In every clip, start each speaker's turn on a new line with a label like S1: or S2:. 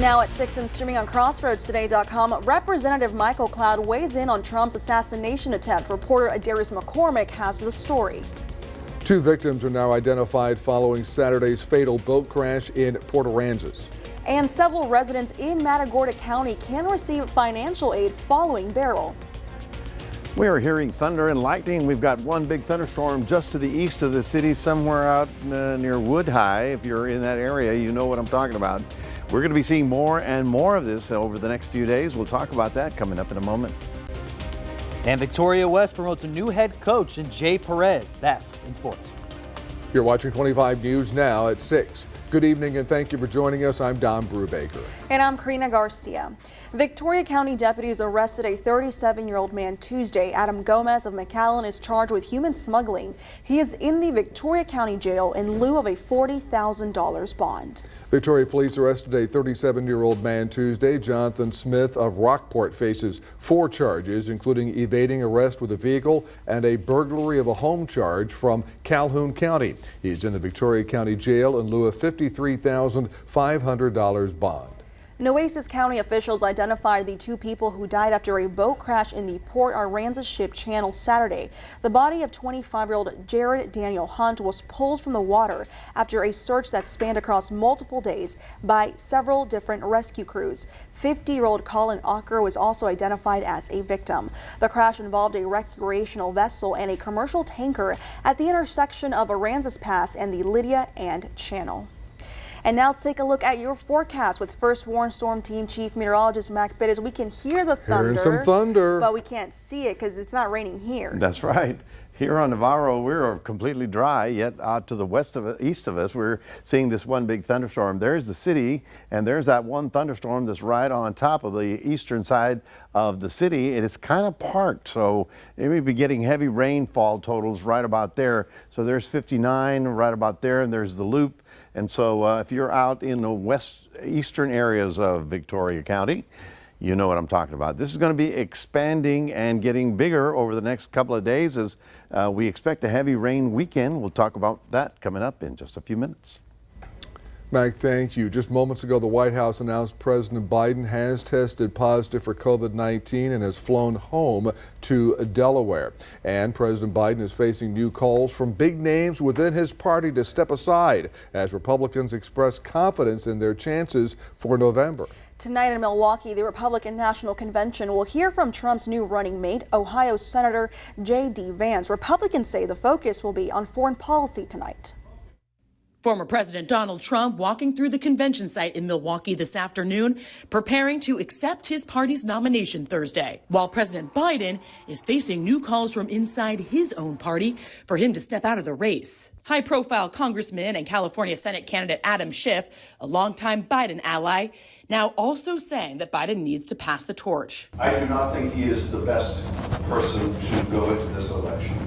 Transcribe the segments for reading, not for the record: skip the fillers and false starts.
S1: Now at 6 and streaming on CrossroadsToday.com, Representative Michael Cloud weighs in on Trump's assassination attempt. Reporter Darius McCormick has the story.
S2: 2 victims are now identified following Saturday's fatal boat crash in Port Aransas.
S1: And several residents in Matagorda County can receive financial aid following Beryl.
S3: We are hearing thunder and lightning. We've got one big thunderstorm just to the east of the city, somewhere out near Wood High. If you're in that area, you know what I'm talking about. We're going to be seeing more and more of this over the next few days. We'll talk about that coming up in a moment.
S4: And Victoria West promotes a new head coach in Jay Perez. That's in sports.
S2: You're watching 25 News now at 6. Good evening and thank you for joining us. I'm Don Brubaker.
S1: And I'm Karina Garcia. Victoria County deputies arrested a 37-year-old man Tuesday. Adam Gomez of McAllen is charged with human smuggling. He is in the Victoria County Jail in lieu of a $40,000 bond.
S2: Victoria police arrested a 37-year-old man Tuesday. Jonathan Smith of Rockport faces 4 charges, including evading arrest with a vehicle and a burglary of a home charge from Calhoun County. He's in the Victoria County Jail in lieu of $53,500 bond.
S1: Nueces County officials identified the 2 people who died after a boat crash in the Port Aransas Ship Channel Saturday. The body of 25-year-old Jared Daniel Hunt was pulled from the water after a search that spanned across multiple days by several different rescue crews. 50-year-old Colin Ocker was also identified as a victim. The crash involved a recreational vessel and a commercial tanker at the intersection of Aransas Pass and the Lydia and Channel. And now let's take a look at your forecast with First Warn Storm Team Chief Meteorologist Mac Biddis. We can hear the thunder,
S2: Hearing some thunder,
S1: but we can't see it because it's not raining here.
S3: That's right. Here on Navarro, we're completely dry, yet out to the east of us, we're seeing this one big thunderstorm. There's the city, and there's that one thunderstorm that's right on top of the eastern side of the city. It is kind of parked, so it may be getting heavy rainfall totals right about there. So there's 59 right about there, and there's the loop. And so if you're out in the eastern areas of Victoria County, you know what I'm talking about. This is going to be expanding and getting bigger over the next couple of days as we expect a heavy rain weekend. We'll talk about that coming up in just a few minutes.
S2: Mac, thank you. Just moments ago, the White House announced President Biden has tested positive for COVID-19 and has flown home to Delaware. And President Biden is facing new calls from big names within his party to step aside as Republicans express confidence in their chances for November.
S1: Tonight in Milwaukee, the Republican National Convention will hear from Trump's new running mate, Ohio Senator J.D. Vance. Republicans say the focus will be on foreign policy tonight.
S5: Former President Donald Trump walking through the convention site in Milwaukee this afternoon, preparing to accept his party's nomination Thursday, while President Biden is facing new calls from inside his own party for him to step out of the race. High-profile Congressman and California Senate candidate Adam Schiff, a longtime Biden ally, now also saying that Biden needs to pass the torch.
S6: I do not think he is the best person to go into this election.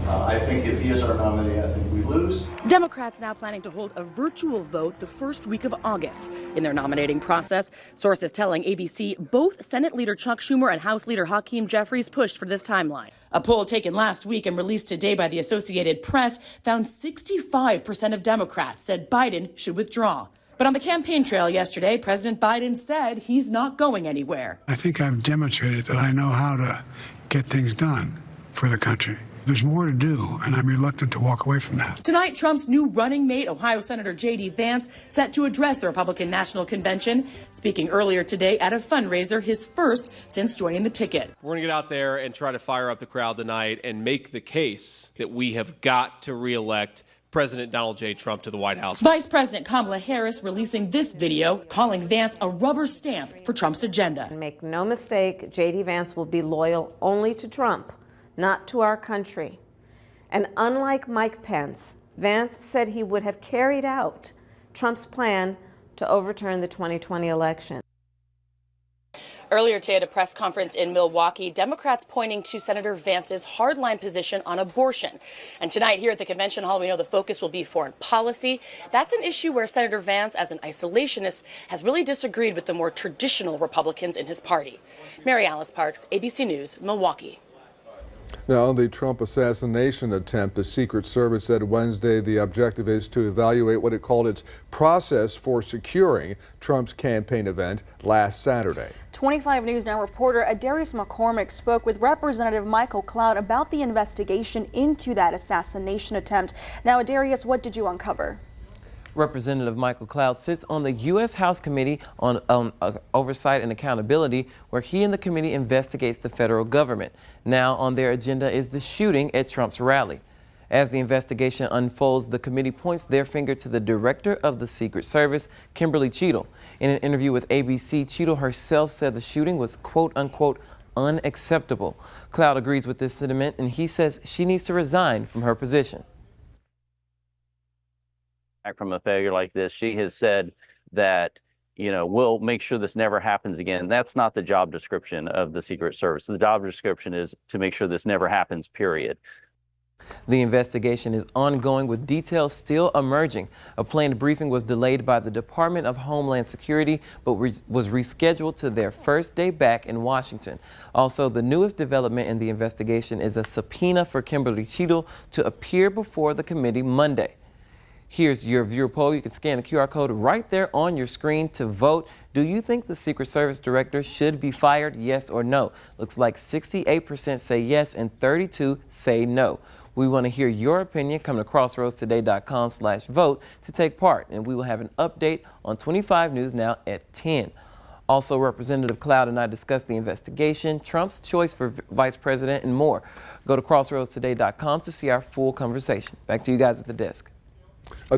S6: I think if he is our nominee, I think we lose.
S5: Democrats now planning to hold a virtual vote the first week of August in their nominating process. Sources telling ABC both Senate Leader Chuck Schumer and House Leader Hakeem Jeffries pushed for this timeline. A poll taken last week and released today by the Associated Press found 65% of Democrats said Biden should withdraw. But on the campaign trail yesterday, President Biden said he's not going anywhere.
S7: I think I've demonstrated that I know how to get things done for the country. There's more to do, and I'm reluctant to walk away from that.
S5: Tonight, Trump's new running mate, Ohio Senator J.D. Vance, set to address the Republican National Convention, speaking earlier today at a fundraiser, his first since joining the ticket.
S8: We're going to get out there and try to fire up the crowd tonight and make the case that we have got to reelect President Donald J. Trump to the White House.
S5: Vice President Kamala Harris releasing this video, calling Vance a rubber stamp for Trump's agenda.
S9: Make no mistake, J.D. Vance will be loyal only to Trump, not to our country. And unlike Mike Pence, Vance said he would have carried out Trump's plan to overturn the 2020 election.
S5: Earlier today at a press conference in Milwaukee, Democrats pointing to Senator Vance's hardline position on abortion. And tonight here at the convention hall, we know the focus will be foreign policy. That's an issue where Senator Vance, as an isolationist, has really disagreed with the more traditional Republicans in his party. Mary Alice Parks, ABC News, Milwaukee.
S2: Now, on the Trump assassination attempt, the Secret Service said Wednesday the objective is to evaluate what it called its process for securing Trump's campaign event last Saturday.
S1: 25 News Now reporter Adarius McCormick spoke with Representative Michael Cloud about the investigation into that assassination attempt. Now, Adarius, what did you uncover?
S10: Representative Michael Cloud sits on the U.S. House Committee on Oversight and Accountability, where he and the committee investigates the federal government. Now on their agenda is the shooting at Trump's rally. As the investigation unfolds, the committee points their finger to the director of the Secret Service, Kimberly Cheatle. In an interview with ABC, Cheatle herself said the shooting was quote-unquote unacceptable. Cloud agrees with this sentiment, and he says she needs to resign from her position.
S11: From a failure like this, she has said that, we'll make sure this never happens again. That's not the job description of the Secret Service. The job description is to make sure this never happens, period.
S10: The investigation is ongoing with details still emerging. A planned briefing was delayed by the Department of Homeland Security, but was rescheduled to their first day back in Washington. Also, the newest development in the investigation is a subpoena for Kimberly Cheatle to appear before the committee Monday. Here's your viewer poll. You can scan the QR code right there on your screen to vote. Do you think the Secret Service director should be fired, yes or no? Looks like 68% say yes and 32% say no. We want to hear your opinion. Come to crossroadstoday.com/vote to take part, and we will have an update on 25 News Now at 10. Also, Representative Cloud and I discussed the investigation, Trump's choice for vice president, and more. Go to crossroadstoday.com to see our full conversation. Back to you guys at the desk.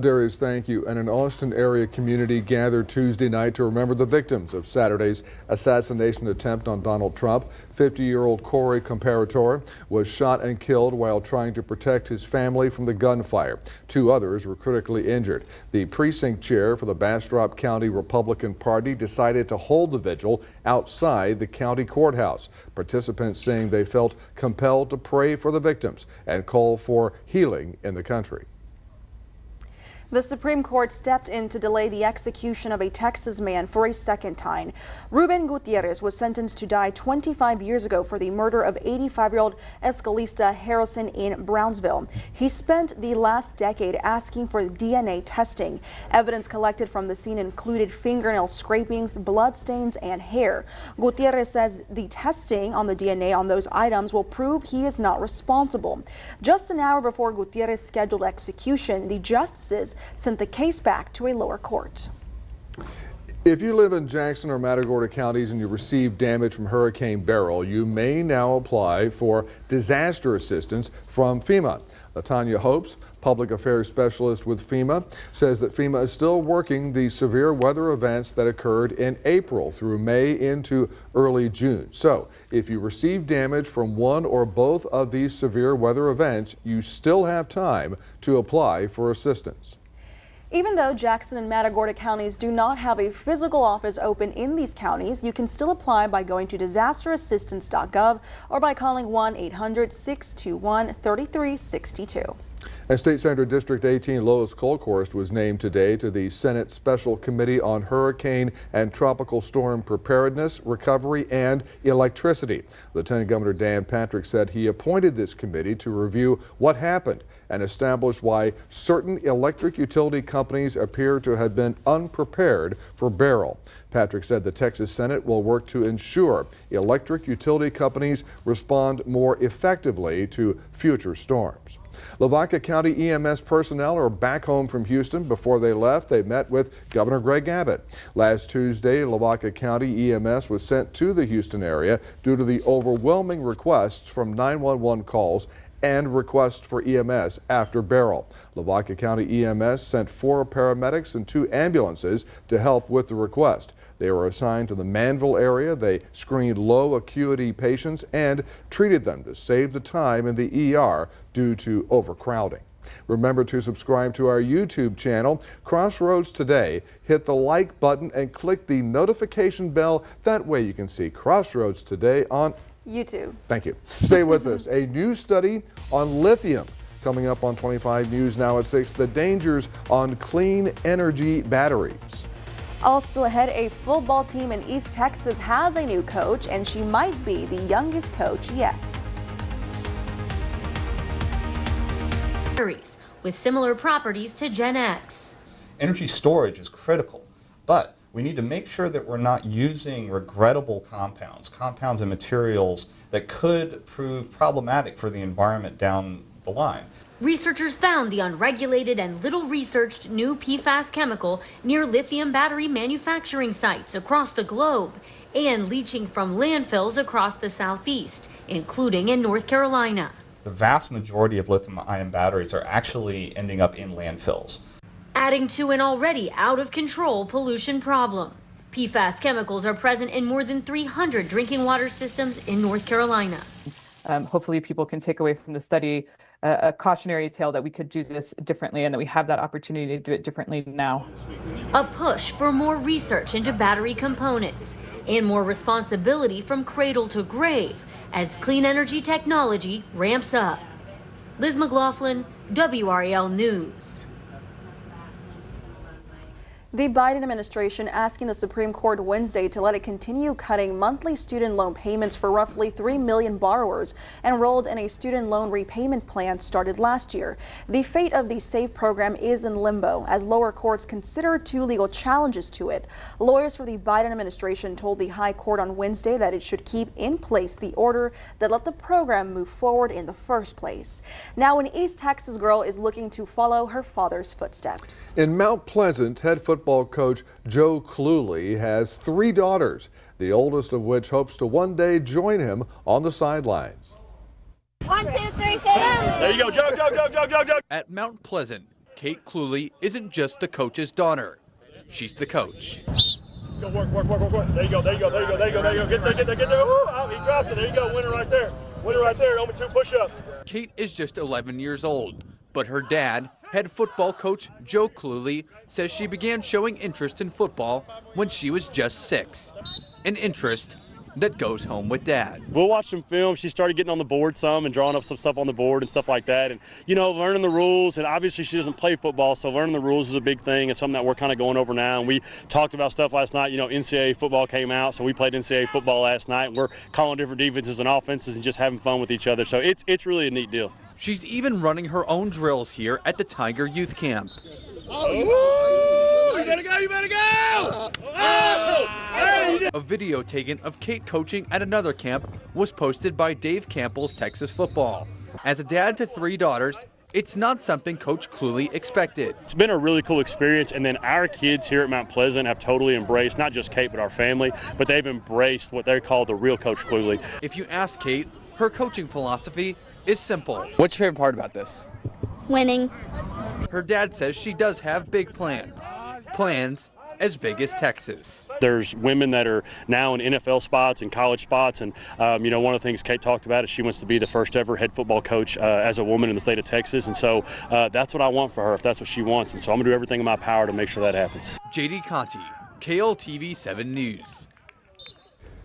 S2: Darius, thank you. And an Austin area community gathered Tuesday night to remember the victims of Saturday's assassination attempt on Donald Trump. 50-year-old Corey Comparator was shot and killed while trying to protect his family from the gunfire. 2 others were critically injured. The precinct chair for the Bastrop County Republican Party decided to hold the vigil outside the county courthouse. Participants saying they felt compelled to pray for the victims and call for healing in the country.
S1: The Supreme Court stepped in to delay the execution of a Texas man for a second time. Ruben Gutierrez was sentenced to die 25 years ago for the murder of 85-year-old Escalista Harrison in Brownsville. He spent the last decade asking for DNA testing. Evidence collected from the scene included fingernail scrapings, blood stains, and hair. Gutierrez says the testing on the DNA on those items will prove he is not responsible. Just an hour before Gutierrez's scheduled execution, the justices sent the case back to a lower court.
S2: If you live in Jackson or Matagorda counties and you received damage from Hurricane Beryl, you may now apply for disaster assistance from FEMA. Latanya Hopes, public affairs specialist with FEMA, says that FEMA is still working the severe weather events that occurred in April through May into early June. So if you receive damage from one or both of these severe weather events, you still have time to apply for assistance.
S1: Even though Jackson and Matagorda counties do not have a physical office open in these counties, you can still apply by going to disasterassistance.gov or by calling 1-800-621-3362.
S2: And State Senator District 18 Lois Kolkhorst was named today to the Senate Special Committee on Hurricane and Tropical Storm Preparedness, Recovery, and Electricity. Lieutenant Governor Dan Patrick said he appointed this committee to review what happened and establish why certain electric utility companies appear to have been unprepared for Beryl. Patrick said the Texas Senate will work to ensure electric utility companies respond more effectively to future storms. Lavaca County EMS personnel are back home from Houston. Before they left, they met with Governor Greg Abbott. Last Tuesday, Lavaca County EMS was sent to the Houston area due to the overwhelming requests from 911 calls and requests for EMS after Beryl. Lavaca County EMS sent 4 paramedics and 2 ambulances to help with the request. They were assigned to the Manville area. They screened low acuity patients and treated them to save the time in the ER due to overcrowding. Remember to subscribe to our YouTube channel, Crossroads Today. Hit the like button and click the notification bell. That way you can see Crossroads Today on
S1: YouTube.
S2: Thank you. Stay with us. A new study on lithium coming up on 25 News Now at 6. The dangers on clean energy batteries.
S1: Also ahead, a football team in East Texas has a new coach, and she might be the youngest coach yet.
S12: batteries with similar properties to Gen X.
S13: Energy storage is critical, but we need to make sure that we're not using regrettable compounds and materials that could prove problematic for the environment down the line.
S12: Researchers found the unregulated and little researched new PFAS chemical near lithium battery manufacturing sites across the globe and leaching from landfills across the southeast, including in North Carolina.
S13: The vast majority of lithium-ion batteries are actually ending up in landfills,
S12: adding to an already out-of-control pollution problem. PFAS chemicals are present in more than 300 drinking water systems in North Carolina.
S14: Hopefully people can take away from the study a cautionary tale that we could do this differently and that we have that opportunity to do it differently now.
S12: A push for more research into battery components and more responsibility from cradle to grave as clean energy technology ramps up. Liz McLaughlin, WRAL News.
S1: The Biden administration asking the Supreme Court Wednesday to let it continue cutting monthly student loan payments for roughly 3 million borrowers enrolled in a student loan repayment plan started last year. The fate of the SAVE program is in limbo as lower courts consider 2 legal challenges to it. Lawyers for the Biden administration told the High Court on Wednesday that it should keep in place the order that let the program move forward in the first place. Now, an East Texas girl is looking to follow her father's footsteps.
S2: In Mount Pleasant, head football coach Joe Cluley has 3 daughters, the oldest of which hopes to one day join him on the sidelines.
S15: 1, 2, 3, family! There you go, Joe.
S16: At Mount Pleasant, Kate Cluley isn't just the coach's daughter. She's the coach.
S15: Go work. There you go. Get there. Oh, he dropped it. There you go. Winner right there. Only 2 push-ups.
S16: Kate is just 11 years old, but her dad, head football coach Joe Cluley, says she began showing interest in football when she was just 6. An interest that goes home with Dad.
S17: We'll watch some film. She started getting on the board some and drawing up some stuff on the board and stuff like that. And, learning the rules. And obviously she doesn't play football, so learning the rules is a big thing. It's something that we're kind of going over now. And we talked about stuff last night. NCAA football came out, so we played NCAA football last night. We're calling different defenses and offenses and just having fun with each other. So it's really a neat deal.
S16: She's even running her own drills here at the Tiger Youth Camp.
S15: You better go!
S16: A video taken of Kate coaching at another camp was posted by Dave Campbell's Texas Football. As a dad to 3 daughters, it's not something Coach Cluley expected.
S17: It's been a really cool experience, and then our kids here at Mount Pleasant have totally embraced, not just Kate, but our family, but they've embraced what they call the real Coach Cluley.
S16: If you ask Kate, her coaching philosophy is simple.
S18: What's your favorite part about this?
S19: Winning.
S16: Her dad says she does have big plans. Plans as big as Texas.
S17: There's women that are now in NFL spots and college spots, and one of the things Kate talked about is she wants to be the first ever head football coach as a woman in the state of Texas, and so that's what I want for her if that's what she wants, and so I'm going to do everything in my power to make sure that happens.
S16: JD Conti, KLTV 7 News.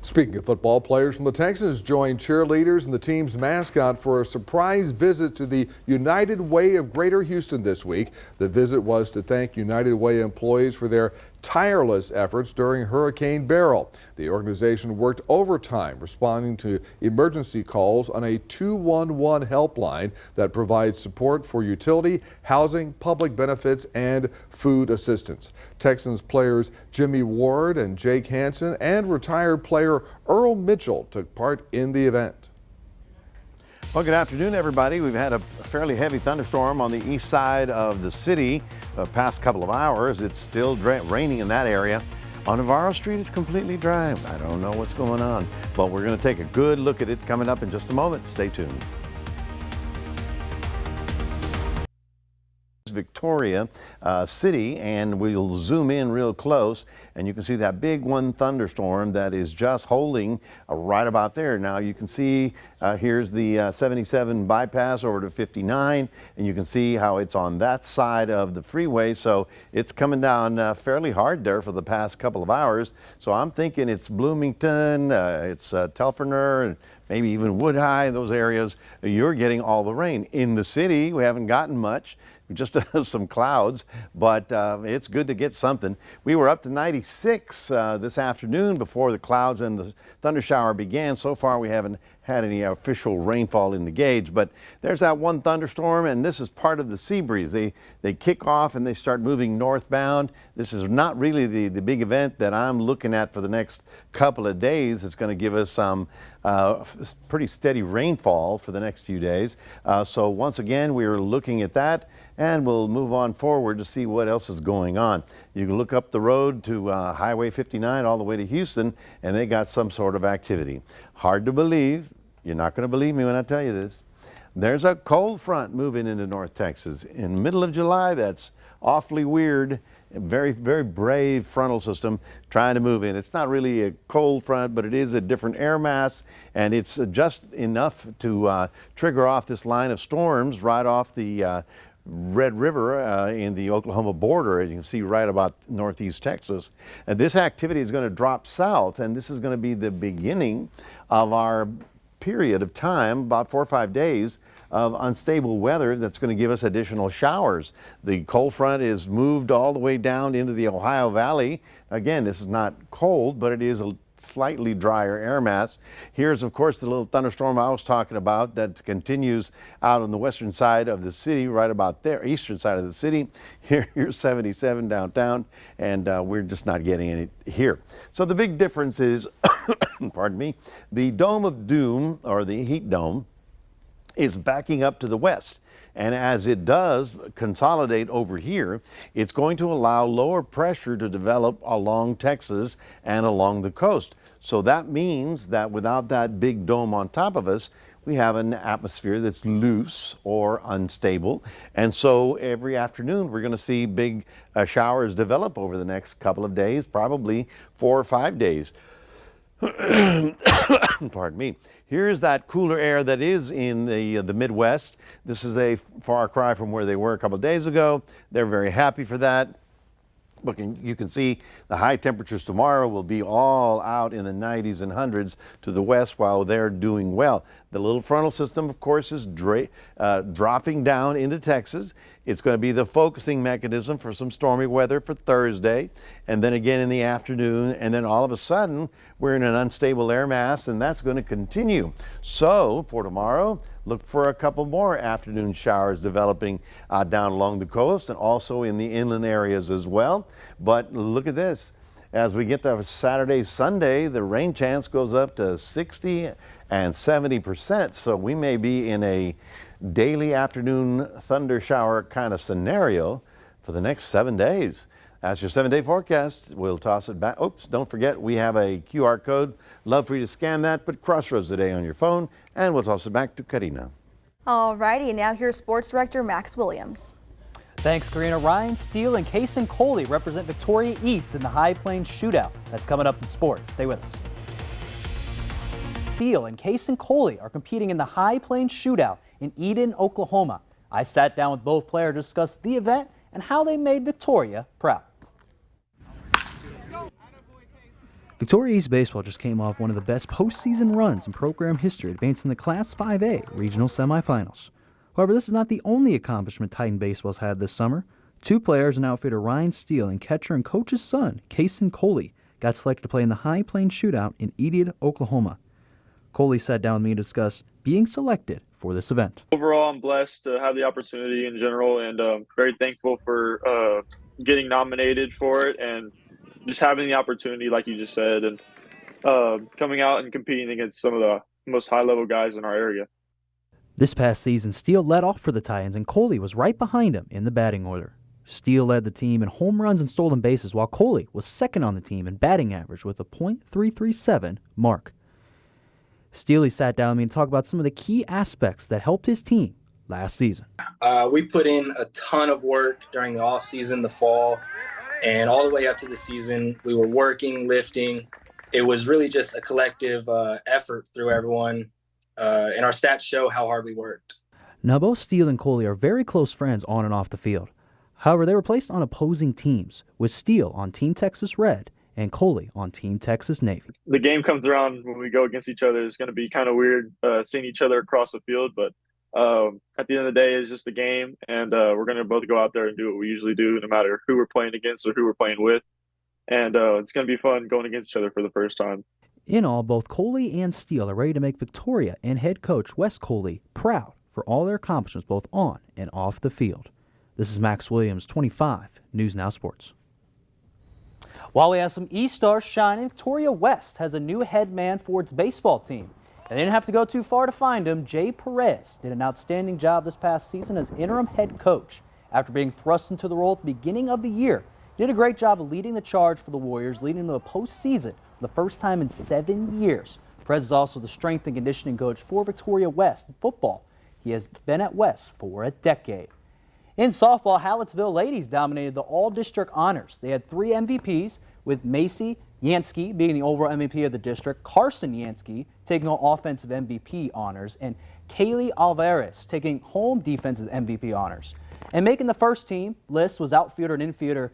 S2: Speaking of football, players from the Texans joined cheerleaders and the team's mascot for a surprise visit to the United Way of Greater Houston this week. The visit was to thank United Way employees for their tireless efforts during Hurricane Beryl. The organization worked overtime responding to emergency calls on a 211 helpline that provides support for utility, housing, public benefits, and food assistance. Texans players Jimmy Ward and Jake Hansen and retired player Earl Mitchell took part in the event.
S3: Well, good afternoon, everybody. We've had a fairly heavy thunderstorm on the east side of the city the past couple of hours. It's still raining in that area. On Navarro Street, it's completely dry. I don't know what's going on, but we're going to take a good look at it coming up in just a moment. Stay tuned. Victoria City, and we'll zoom in real close, and you can see that big one thunderstorm that is just holding right about there. Now you can see here's the 77 bypass over to 59, and you can see how it's on that side of the freeway, so it's coming down fairly hard there for the past couple of hours. So I'm thinking it's Bloomington, it's Telferner, and maybe even Wood High, those areas, you're getting all the rain. In the city, we haven't gotten much. just some clouds, but it's good to get something. We were up to 96 this afternoon before the clouds and the thunder shower began. So far, we haven't had any official rainfall in the gauge, but there's that one thunderstorm, and this is part of the sea breeze. They kick off and they start moving northbound. This is not really the big event that I'm looking at for the next couple of days. It's going to give us some pretty steady rainfall for the next few days. So once again, we're looking at that, and we'll move on forward to see what else is going on. You can look up the road to Highway 59 all the way to Houston, and they got some sort of activity. Hard to believe. You're not going to believe me when I tell you this. There's a cold front moving into North Texas in the middle of July. That's awfully weird. A very, very brave frontal system trying to move in. It's not really a cold front, but it is a different air mass, and it's just enough to trigger off this line of storms right off the Red River in the Oklahoma border, as you can see right about northeast Texas. And this activity is going to drop south, and this is going to be the beginning of our period of time, about 4 or 5 days of unstable weather that's going to give us additional showers. The cold front is moved all the way down into the Ohio Valley. Again, this is not cold, but it is a slightly drier air mass. Here's, of course, the little thunderstorm I was talking about that continues out on the western side of the city, right about there, eastern side of the city. Here's 77 downtown, and we're just not getting any here. So the big difference is, pardon me, the Dome of Doom, or the heat dome, is backing up to the west. And as it does consolidate over here, it's going to allow lower pressure to develop along Texas and along the coast. So that means that without that big dome on top of us, we have an atmosphere that's loose or unstable. And so every afternoon, we're going to see big showers develop over the next couple of days, probably 4 or 5 days. Pardon me. Here's that cooler air that is in the Midwest. This is a far cry from where they were a couple of days ago. They're very happy for that. But you can see the high temperatures tomorrow will be all out in the 90s and 100s to the west while they're doing well. The little frontal system, of course, is dropping down into Texas. It's going to be the focusing mechanism for some stormy weather for Thursday, and then again in the afternoon, and then all of a sudden we're in an unstable air mass, and that's going to continue. So for tomorrow, look for a couple more afternoon showers developing down along the coast and also in the inland areas as well. But look at this. As we get to Saturday, Sunday, the rain chance goes up to 60 and 70%. So we may be in a daily afternoon thunder shower kind of scenario for the next 7 days. That's your 7-day forecast. We'll toss it back. Oops, don't forget we have a QR code. Love for you to scan that. Put Crossroads Today on your phone, and we'll toss it back to Karina.
S1: All righty, now here's Sports Director Max Williams.
S4: Thanks, Karina. Ryan Steele and Kason Coley represent Victoria East in the High Plains Shootout. That's coming up in sports. Stay with us. Steele and Kason Coley are competing in the High Plains Shootout in Eden, Oklahoma. I sat down with both players to discuss the event and how they made Victoria proud. Victoria East baseball just came off one of the best postseason runs in program history, advancing the Class 5A regional semifinals. However, this is not the only accomplishment Titan baseball's had this summer. Two players and outfitter Ryan Steele and catcher and coach's son, Kason Coley, got selected to play in the High Plains Shootout in Eden, Oklahoma. Coley sat down with me to discuss being selected for this event.
S18: Overall, I'm blessed to have the opportunity in general, and very thankful for getting nominated for it and just having the opportunity, like you just said, and coming out and competing against some of the most high-level guys in our area.
S4: This past season, Steele led off for the Titans, and Coley was right behind him in the batting order. Steele led the team in home runs and stolen bases, while Coley was second on the team in batting average with a .337 mark. Steele sat down with me and talked about some of the key aspects that helped his team last season.
S19: We put in a ton of work during the offseason, the fall, and all the way up to the season. We were working, lifting. It was really just a collective effort through everyone, and our stats show how hard we worked.
S4: Now, both Steele and Coley are very close friends on and off the field. However, they were placed on opposing teams, with Steele on Team Texas Red and Coley on Team Texas Navy.
S18: The game comes around when we go against each other. It's going to be kind of weird seeing each other across the field, but at the end of the day, it's just a game, and we're going to both go out there and do what we usually do, no matter who we're playing against or who we're playing with. And it's going to be fun going against each other for the first time.
S4: In all, both Coley and Steele are ready to make Victoria and head coach Wes Coley proud for all their accomplishments both on and off the field. This is Max Williams, 25 News Now Sports. While we have some E-stars shining, Victoria West has a new head man for its baseball team. And they didn't have to go too far to find him. Jay Perez did an outstanding job this past season as interim head coach. After being thrust into the role at the beginning of the year, he did a great job of leading the charge for the Warriors, leading to the postseason for the first time in 7 years. Perez is also the strength and conditioning coach for Victoria West in football. He has been at West for a decade. In softball, Hallettsville ladies dominated the all-district honors. They had 3 MVPs, with Macy Yansky being the overall MVP of the district, Carson Yansky taking home offensive MVP honors, and Kaylee Alvarez taking home defensive MVP honors. And making the first team list was outfielder and infielder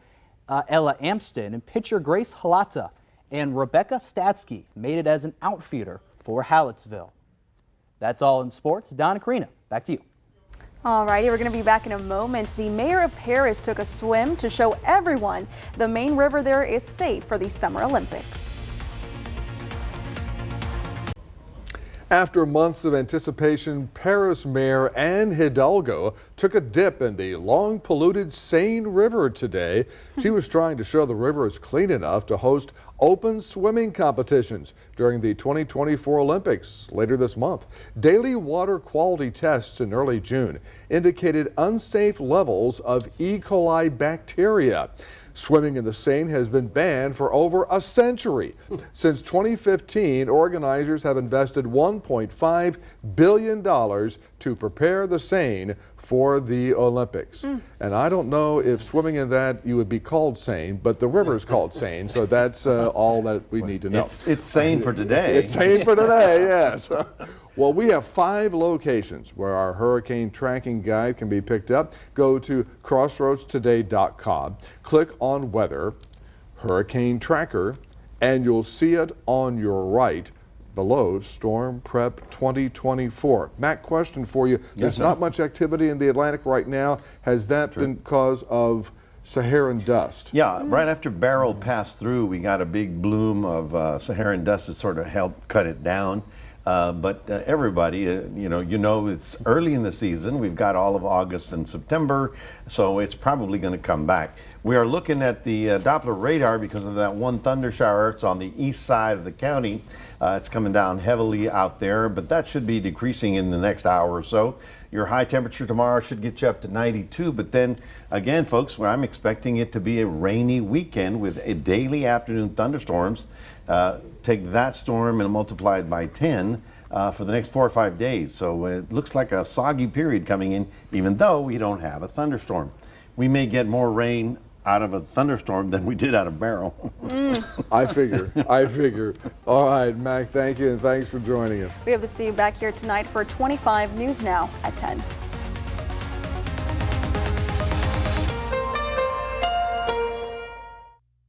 S4: Ella Amston, and pitcher Grace Halata and Rebecca Statsky made it as an outfielder for Hallettsville. That's all in sports. Don and Karina, back to you.
S1: Alrighty, we're going to be back in a moment. The mayor of Paris took a swim to show everyone the main river there is safe for the Summer Olympics.
S2: After months of anticipation, Paris Mayor Anne Hidalgo took a dip in the long polluted Seine River today. She was trying to show the river is clean enough to host open swimming competitions during the 2024 Olympics later this month. Daily water quality tests in early June indicated unsafe levels of E. coli bacteria. Swimming in the Seine has been banned for over a century. Since 2015, organizers have invested $1.5 billion to prepare the Seine for the Olympics. And I don't know if swimming in that you would be called sane, but the river is called Seine, so that's all that we need to know.
S3: It's sane for today.
S2: It's sane for today, yes. Well, we have 5 locations where our hurricane tracking guide can be picked up. Go to crossroadstoday.com, click on weather, hurricane tracker, and you'll see it on your right below Storm Prep 2024. Matt, question for you. There's not much activity in the Atlantic right now. Has that been because of Saharan dust?
S3: Yeah, right after Beryl passed through, we got a big bloom of Saharan dust that sort of helped cut it down. But everybody, you know, it's early in the season. We've got all of August and September, so it's probably going to come back. We are looking at the Doppler radar because of that one thunder shower. It's on the east side of the county. It's coming down heavily out there, but that should be decreasing in the next hour or so. Your high temperature tomorrow should get you up to 92, but then again, folks, I'm expecting it to be a rainy weekend with a daily afternoon thunderstorms. Take that storm and multiply it by 10 for the next 4 or 5 days. So it looks like a soggy period coming in, even though we don't have a thunderstorm. We may get more rain out of a thunderstorm than we did out of Beryl.
S2: I figure. All right, Mac, thank you, and thanks for joining us.
S1: We hope to see you back here tonight for 25 News Now at 10.